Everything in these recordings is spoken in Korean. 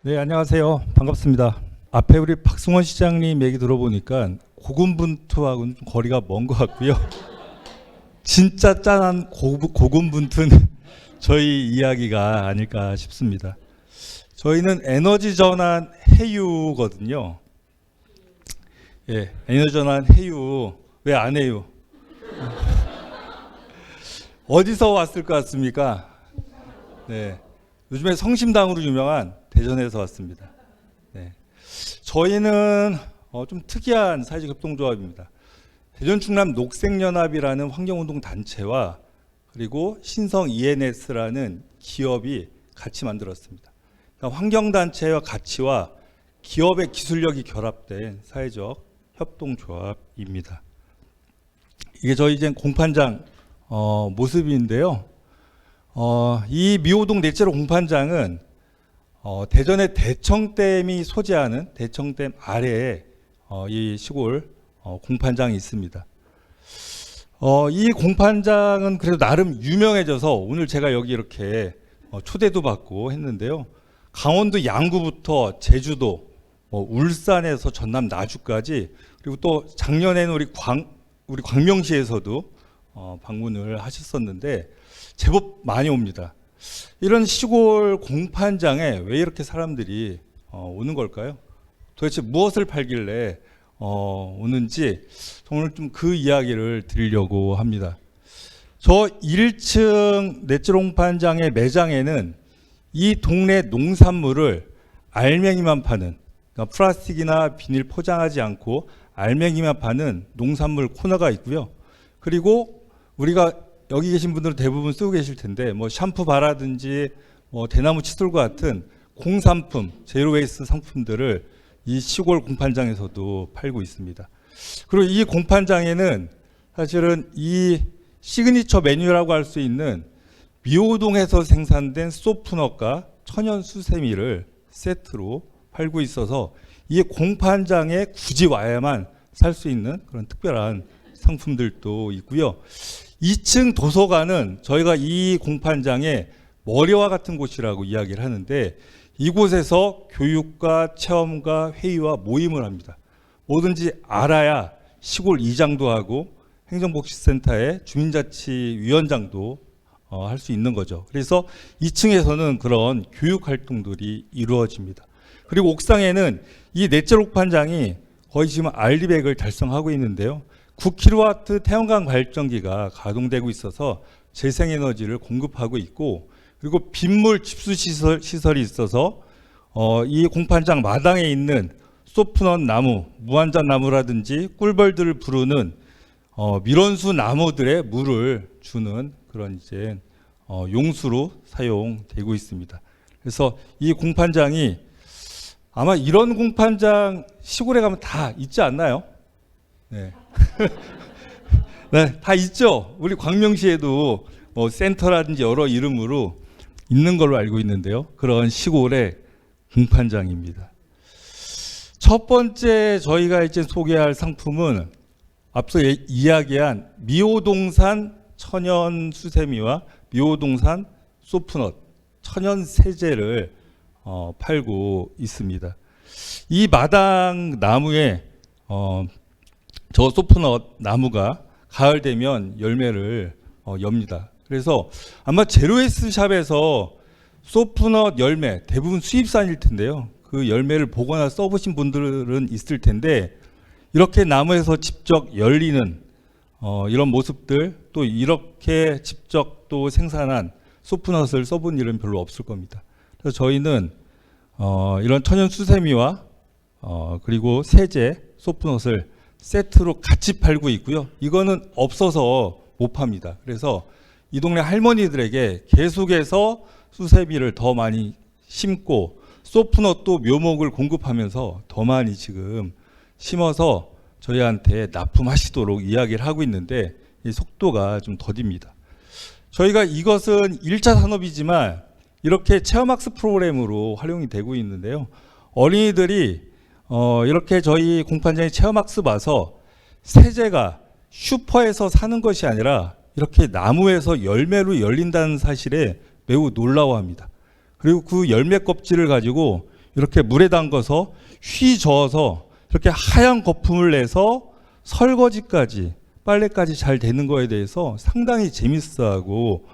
네, 안녕하세요. 반갑습니다. 앞에 우리 박승원 시장님 얘기 들어보니까 고군분투하고는 좀 거리가 먼 것 같고요. 진짜 짠한 고군분투는 저희 이야기가 아닐까 싶습니다. 저희는 에너지 전환 해유거든요. 예, 에너지 전환 해유. 왜 안 해요? 어디서 왔을 것 같습니까? 네, 요즘에 성심당으로 유명한 대전에서 왔습니다. 네. 저희는 좀 특이한 사회적 협동조합입니다. 대전 충남 녹색연합이라는 환경운동 단체와 그리고 신성 ENS라는 기업이 같이 만들었습니다. 그러니까 환경단체와 가치와 기업의 기술력이 결합된 사회적 협동조합입니다. 이게 저희 이제 공판장 모습인데요. 이 미호동 넷째로 공판장은 대전의 대청댐이 소재하는 대청댐 아래에 이 시골 공판장이 있습니다. 이 공판장은 그래도 나름 유명해져서 오늘 제가 여기 이렇게 초대도 받고 했는데요. 강원도 양구부터 제주도, 울산에서 전남 나주까지, 그리고 또 작년에는 우리 광명시에서도 방문을 하셨었는데 제법 많이 옵니다. 이런 시골 공판장에 왜 이렇게 사람들이 오는 걸까요? 도대체 무엇을 팔길래 오는지 오늘 좀 그 이야기를 드리려고 합니다. 저 1층 넷째 공판장의 매장에는 이 동네 농산물을 알맹이만 파는, 그러니까 플라스틱이나 비닐 포장하지 않고 알맹이만 파는 농산물 코너가 있고요. 그리고 우리가 여기 계신 분들은 대부분 쓰고 계실 텐데 샴푸 바라든지 대나무 칫솔과 같은 공산품, 제로 웨이스트 상품들을 이 시골 공판장에서도 팔고 있습니다. 그리고 이 공판장에는 사실은 이 시그니처 메뉴라고 할 수 있는 미호동에서 생산된 소프넛과 천연 수세미를 세트로 팔고 있어서 이 공판장에 굳이 와야만 살 수 있는 그런 특별한 상품들도 있고요. 2층 도서관은 저희가 이 공판장의 머리와 같은 곳이라고 이야기를 하는데 이곳에서 교육과 체험과 회의와 모임을 합니다. 뭐든지 알아야 시골 이장도 하고 행정복지센터의 주민자치위원장도 할 수 있는 거죠. 그래서 2층에서는 그런 교육 활동들이 이루어집니다. 그리고 옥상에는 이 넷째 공판장이 거의 지금 알리백을 달성하고 있는데요. 9kW 태양광 발전기가 가동되고 있어서 재생에너지를 공급하고 있고, 그리고 빗물 집수 시설이 있어서 이 공판장 마당에 있는 소프넛 나무, 무한자 나무라든지 꿀벌들을 부르는 밀원수 나무들의 물을 주는 그런 이제 용수로 사용되고 있습니다. 그래서 이 공판장이 아마 이런 공판장 시골에 가면 다 있지 않나요? 네. 네, 다 있죠. 우리 광명시에도 센터라든지 여러 이름으로 있는 걸로 알고 있는데요. 그런 시골의 공판장입니다. 첫 번째 저희가 이제 소개할 상품은 앞서 이야기한 미호동산 천연 수세미와 미호동산 소프넛 천연 세제를 팔고 있습니다. 이 마당 나무에 저 소프넛 나무가 가을 되면 열매를 엽니다. 그래서 아마 제로웨이스트 샵에서 소프넛 열매 대부분 수입산일 텐데요. 그 열매를 보거나 써보신 분들은 있을 텐데 이렇게 나무에서 직접 열리는 이런 모습들, 또 이렇게 직접 또 생산한 소프넛을 써본 일은 별로 없을 겁니다. 그래서 저희는 이런 천연 수세미와 그리고 세제, 소프넛을 세트로 같이 팔고 있고요. 이거는 없어서 못 팝니다. 그래서 이 동네 할머니들에게 계속해서 수세미를 더 많이 심고 소프넛도 묘목을 공급하면서 더 많이 지금 심어서 저희한테 납품하시도록 이야기를 하고 있는데 이 속도가 좀 더딥니다. 저희가 이것은 1차 산업이지만 이렇게 체험학습 프로그램으로 활용이 되고 있는데요. 어린이들이 이렇게 저희 공판장에 체험학습 와서 세제가 슈퍼에서 사는 것이 아니라 이렇게 나무에서 열매로 열린다는 사실에 매우 놀라워합니다. 그리고 그 열매 껍질을 가지고 이렇게 물에 담가서 휘저어서 이렇게 하얀 거품을 내서 설거지까지 빨래까지 잘 되는 거에 대해서 상당히 재밌어하고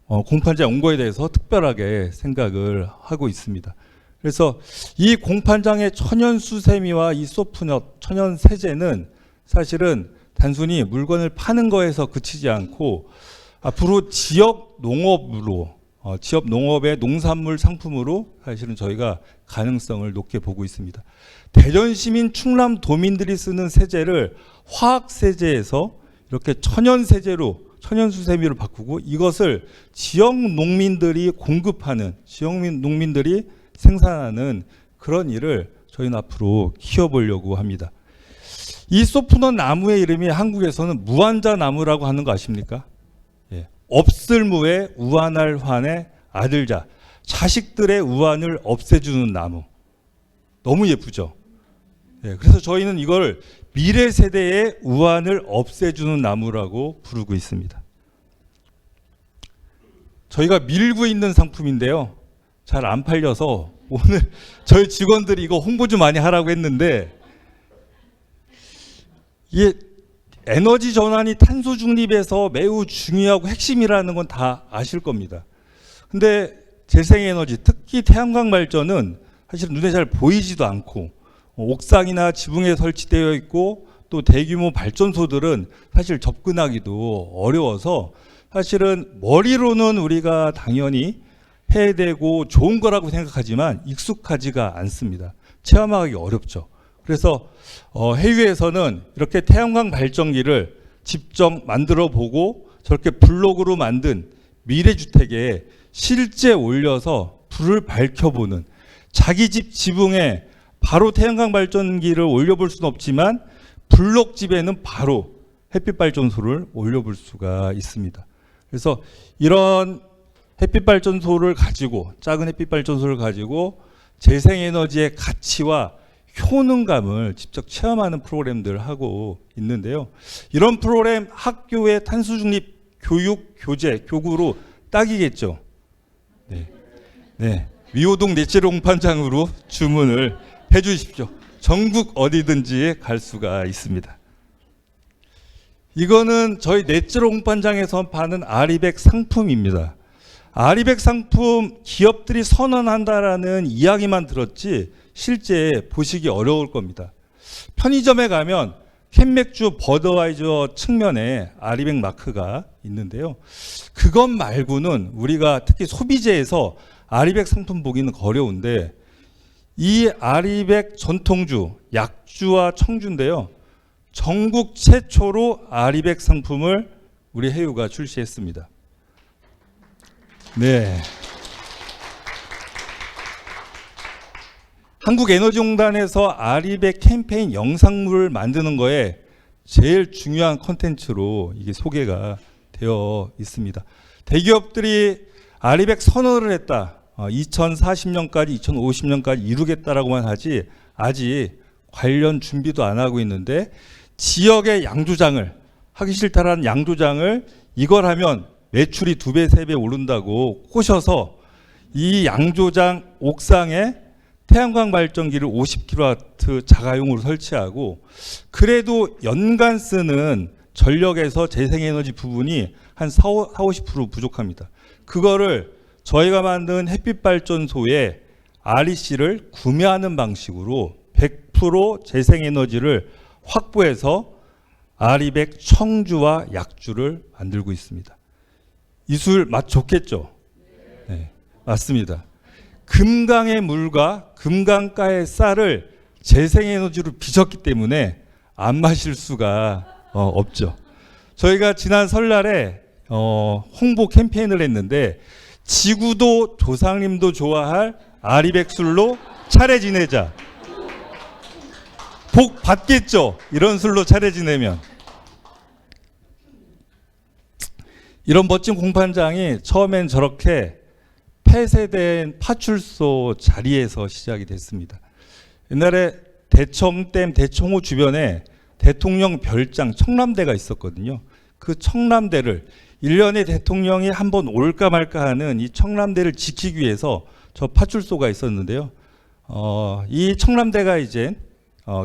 공판장에 온 거에 대해서 특별하게 생각을 하고 있습니다. 그래서 이 공판장의 천연 수세미와 이 소프넛, 천연 세제는 사실은 단순히 물건을 파는 거에서 그치지 않고 앞으로 지역 농업의 농산물 상품으로 사실은 저희가 가능성을 높게 보고 있습니다. 대전시민 충남도민들이 쓰는 세제를 화학세제에서 이렇게 천연세제로 천연수세미로 바꾸고 이것을 지역 농민들이 공급하는, 지역 농민들이 생산하는 그런 일을 저희는 앞으로 키워보려고 합니다. 이 소프넛 나무의 이름이 한국에서는 무한자 나무라고 하는 거 아십니까? 예. 없을 무에 우한할 환의 아들자, 자식들의 우한을 없애주는 나무. 너무 예쁘죠? 예. 그래서 저희는 이걸 미래 세대의 우한을 없애주는 나무라고 부르고 있습니다. 저희가 밀고 있는 상품인데요. 잘 안 팔려서 오늘 저희 직원들이 이거 홍보 좀 많이 하라고 했는데, 이게 에너지 전환이 탄소 중립에서 매우 중요하고 핵심이라는 건 다 아실 겁니다. 근데 재생에너지, 특히 태양광 발전은 사실 눈에 잘 보이지도 않고 옥상이나 지붕에 설치되어 있고 또 대규모 발전소들은 사실 접근하기도 어려워서 사실은 머리로는 우리가 당연히 해야 되고 좋은 거라고 생각하지만 익숙하지가 않습니다. 체험하기 어렵죠. 그래서 해외에서는 이렇게 태양광 발전기를 직접 만들어 보고 저렇게 블록으로 만든 미래주택에 실제 올려서 불을 밝혀보는, 자기 집 지붕에 바로 태양광 발전기를 올려볼 수는 없지만 블록집에는 바로 햇빛 발전소를 올려볼 수가 있습니다. 그래서 이런 햇빛 발전소를 가지고, 작은 햇빛 발전소를 가지고 재생에너지의 가치와 효능감을 직접 체험하는 프로그램들을 하고 있는데요. 이런 프로그램 학교의 탄소 중립 교육, 교재, 교구로 딱이겠죠. 네. 미호동 넷제로 공판장으로 주문을 해 주십시오. 전국 어디든지 갈 수가 있습니다. 이거는 저희 넷제로 공판장에서 파는 아리백 상품입니다. 아리백 상품 기업들이 선언한다라는 이야기만 들었지 실제 보시기 어려울 겁니다. 편의점에 가면 캔맥주 버더와이저 측면에 아리백 마크가 있는데요. 그것 말고는 우리가 특히 소비재에서 아리백 상품 보기는 어려운데, 이 아리백 전통주, 약주와 청주인데요. 전국 최초로 아리백 상품을 우리 해유가 출시했습니다. 네. 한국에너지공단에서 아리백 캠페인 영상물을 만드는 거에 제일 중요한 콘텐츠로 이게 소개가 되어 있습니다. 대기업들이 아리백 선언을 했다. 2040년까지, 2050년까지 이루겠다라고만 하지 아직 관련 준비도 안 하고 있는데, 지역의 양조장을, 하기 싫다라는 양조장을 이걸 하면 매출이 2배, 3배 오른다고 꼬셔서 이 양조장 옥상에 태양광 발전기를 50kW 자가용으로 설치하고, 그래도 연간 쓰는 전력에서 재생에너지 부분이 한 40-50% 부족합니다. 그거를 저희가 만든 햇빛발전소에 REC를 구매하는 방식으로 100% 재생에너지를 확보해서 아리백 청주와 약주를 만들고 있습니다. 이 술 맛 좋겠죠? 네, 맞습니다. 금강의 물과 금강가의 쌀을 재생에너지로 빚었기 때문에 안 마실 수가 없죠. 저희가 지난 설날에 홍보 캠페인을 했는데, 지구도 조상님도 좋아할 아리백 술로 차례 지내자. 복 받겠죠? 이런 술로 차례 지내면. 이런 멋진 공판장이 처음엔 저렇게 폐쇄된 파출소 자리에서 시작이 됐습니다. 옛날에 대청댐, 대청호 주변에 대통령 별장, 청남대가 있었거든요. 그 청남대를 1년에 대통령이 한번 올까 말까 하는 이 청남대를 지키기 위해서 저 파출소가 있었는데요. 이 청남대가 이제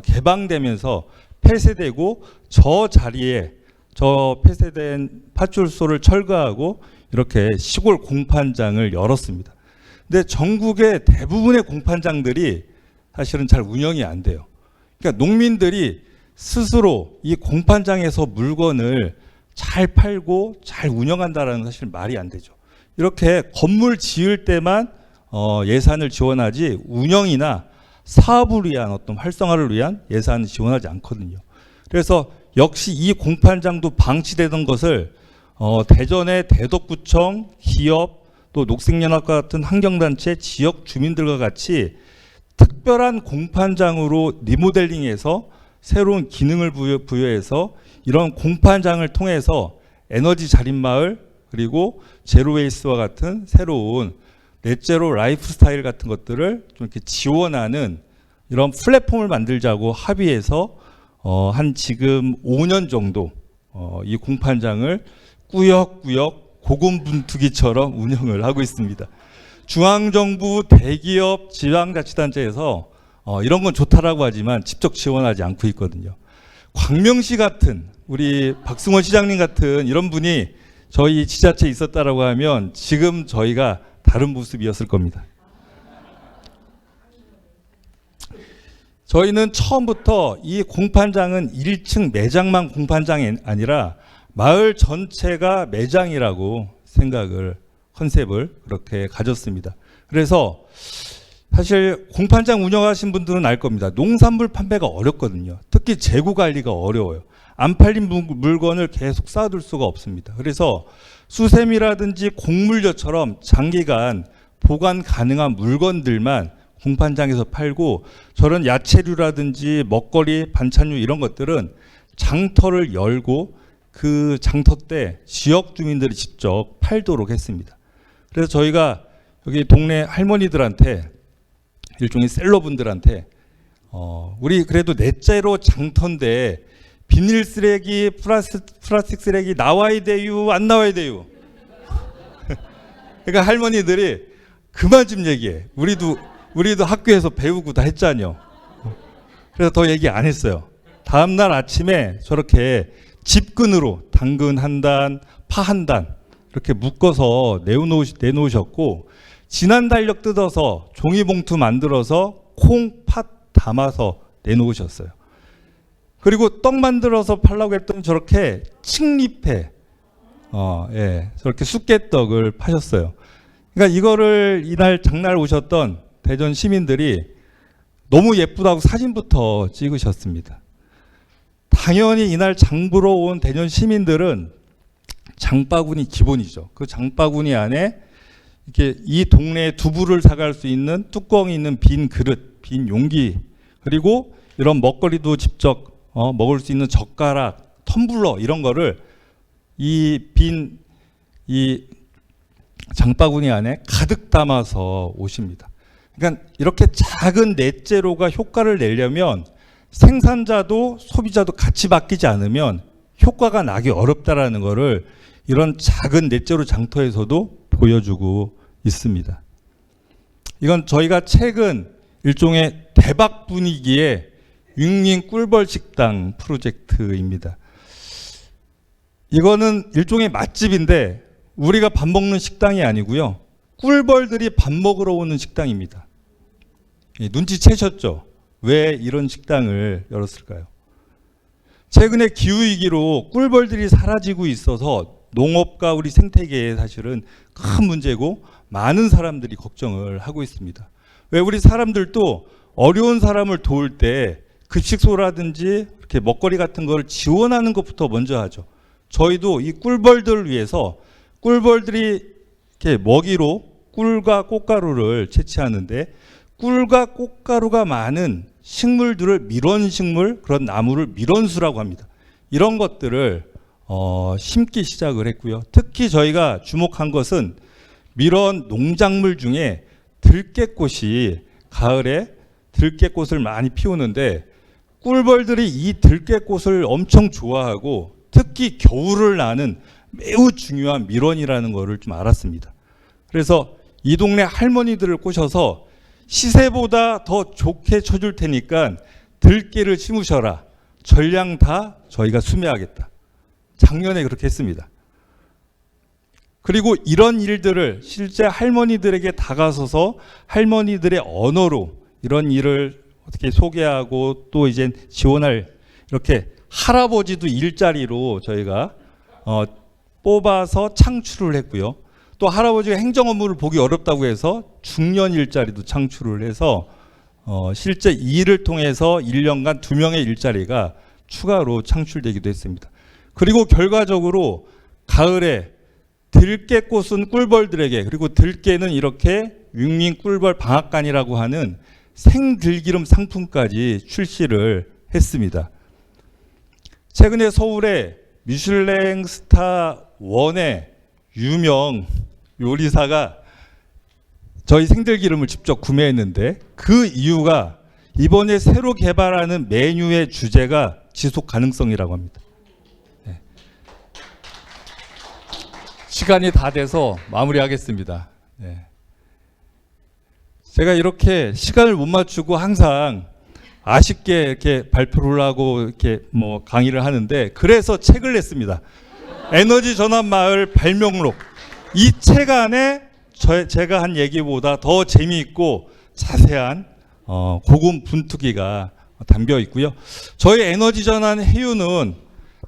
개방되면서 폐쇄되고 저 자리에 저 폐쇄된 파출소를 철거하고 이렇게 시골 공판장을 열었습니다. 근데 전국의 대부분의 공판장들이 사실은 잘 운영이 안 돼요. 그러니까 농민들이 스스로 이 공판장에서 물건을 잘 팔고 잘 운영한다라는 사실 말이 안 되죠. 이렇게 건물 지을 때만 예산을 지원하지 운영이나 사업을 위한 어떤 활성화를 위한 예산을 지원하지 않거든요. 그래서 역시 이 공판장도 방치되던 것을 대전의 대덕구청, 기업, 또 녹색연합과 같은 환경단체, 지역 주민들과 같이 특별한 공판장으로 리모델링해서 새로운 기능을 부여해서 이런 공판장을 통해서 에너지 자립마을 그리고 제로웨이스와 같은 새로운 넷제로 라이프 스타일 같은 것들을 좀 이렇게 지원하는 이런 플랫폼을 만들자고 합의해서 한 지금 5년 정도 이 공판장을 꾸역꾸역 고군분투기처럼 운영을 하고 있습니다. 중앙정부, 대기업, 지방자치단체에서 이런 건 좋다라고 하지만 직접 지원하지 않고 있거든요. 광명시 같은 우리 박승원 시장님 같은 이런 분이 저희 지자체에 있었다라고 하면 지금 저희가 다른 모습이었을 겁니다. 저희는 처음부터 이 공판장은 1층 매장만 공판장이 아니라 마을 전체가 매장이라고 생각을 컨셉을 그렇게 가졌습니다. 그래서 사실 공판장 운영하신 분들은 알 겁니다. 농산물 판매가 어렵거든요. 특히 재고 관리가 어려워요. 안 팔린 물건을 계속 쌓아둘 수가 없습니다. 그래서 수세미라든지 곡물류처럼 장기간 보관 가능한 물건들만 공판장에서 팔고 저런 야채류라든지 먹거리, 반찬류 이런 것들은 장터를 열고 그 장터 때 지역 주민들이 직접 팔도록 했습니다. 그래서 저희가 여기 동네 할머니들한테 일종의 셀러분들한테 우리 그래도 넷째로 장터인데 비닐 쓰레기, 플라스틱 쓰레기 나와야 돼요, 안 나와야 돼요? 그러니까 할머니들이 그만 좀 얘기해. 우리도 학교에서 배우고 다 했잖아요. 그래서 더 얘기 안 했어요. 다음날 아침에 저렇게 집근으로 당근 한 단, 파 한 단 이렇게 묶어서 내놓으셨고 진한 달력 뜯어서 종이봉투 만들어서 콩, 팥 담아서 내놓으셨어요. 그리고 떡 만들어서 팔라고 했더니 저렇게 칡잎에 저렇게 쑥개떡을 파셨어요. 그러니까 이거를 이날 장날 오셨던 대전 시민들이 너무 예쁘다고 사진부터 찍으셨습니다. 당연히 이날 장 보러 온 대전 시민들은 장바구니 기본이죠. 그 장바구니 안에 이렇게 이 동네에 두부를 사갈 수 있는 뚜껑이 있는 빈 그릇, 빈 용기, 그리고 이런 먹거리도 직접 먹을 수 있는 젓가락, 텀블러 이런 거를 이 장바구니 안에 가득 담아서 오십니다. 그러니까 이렇게 작은 넷제로가 효과를 내려면 생산자도 소비자도 같이 바뀌지 않으면 효과가 나기 어렵다라는 거를 이런 작은 넷제로 장터에서도 보여주고 있습니다. 이건 저희가 최근 일종의 대박 분위기의 윙윙 꿀벌 식당 프로젝트입니다. 이거는 일종의 맛집인데 우리가 밥 먹는 식당이 아니고요. 꿀벌들이 밥 먹으러 오는 식당입니다. 눈치채셨죠? 왜 이런 식당을 열었을까요? 최근에 기후위기로 꿀벌들이 사라지고 있어서 농업과 우리 생태계에 사실은 큰 문제고 많은 사람들이 걱정을 하고 있습니다. 왜 우리 사람들도 어려운 사람을 도울 때 급식소라든지 이렇게 먹거리 같은 걸 지원하는 것부터 먼저 하죠. 저희도 이 꿀벌들을 위해서 꿀벌들이 이렇게 먹이로 꿀과 꽃가루를 채취하는데 꿀과 꽃가루가 많은 식물들을 밀원식물, 그런 나무를 밀원수라고 합니다. 이런 것들을 심기 시작을 했고요. 특히 저희가 주목한 것은 밀원 농작물 중에 들깨꽃이 가을에 들깨꽃을 많이 피우는데 꿀벌들이 이 들깨꽃을 엄청 좋아하고 특히 겨울을 나는 매우 중요한 밀원이라는 것을 좀 알았습니다. 그래서 이 동네 할머니들을 꼬셔서 시세보다 더 좋게 쳐줄 테니까 들깨를 심으셔라. 전량 다 저희가 수매하겠다. 작년에 그렇게 했습니다. 그리고 이런 일들을 실제 할머니들에게 다가서서 할머니들의 언어로 이런 일을 어떻게 소개하고 또 이제 지원할, 이렇게 할아버지도 일자리로 저희가 뽑아서 창출을 했고요. 또 할아버지가 행정 업무를 보기 어렵다고 해서 중년 일자리도 창출을 해서 실제 이 일을 통해서 1년간 2명의 일자리가 추가로 창출되기도 했습니다. 그리고 결과적으로 가을에 들깨꽃은 꿀벌들에게, 그리고 들깨는 이렇게 윙윙 꿀벌 방앗간이라고 하는 생들기름 상품까지 출시를 했습니다. 최근에 서울에 미슐랭 스타 1의 유명 요리사가 저희 생들기름을 직접 구매했는데, 그 이유가 이번에 새로 개발하는 메뉴의 주제가 지속 가능성이라고 합니다. 네. 시간이 다 돼서 마무리하겠습니다. 네. 제가 이렇게 시간을 못 맞추고 항상 아쉽게 이렇게 발표를 하고 이렇게 뭐 강의를 하는데, 그래서 책을 냈습니다. 에너지 전환 마을 발명록. 이 책 안에 제가 한 얘기보다 더 재미있고 자세한 고급 분투기가 담겨 있고요. 저희 에너지 전환 해유는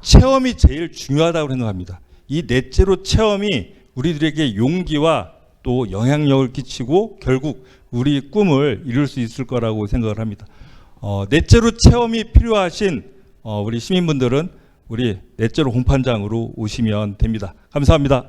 체험이 제일 중요하다고 생각합니다. 이 넷째로 체험이 우리들에게 용기와 또 영향력을 끼치고 결국 우리 꿈을 이룰 수 있을 거라고 생각을 합니다. 넷째로 체험이 필요하신 우리 시민분들은 우리 넷째로 공판장으로 오시면 됩니다. 감사합니다.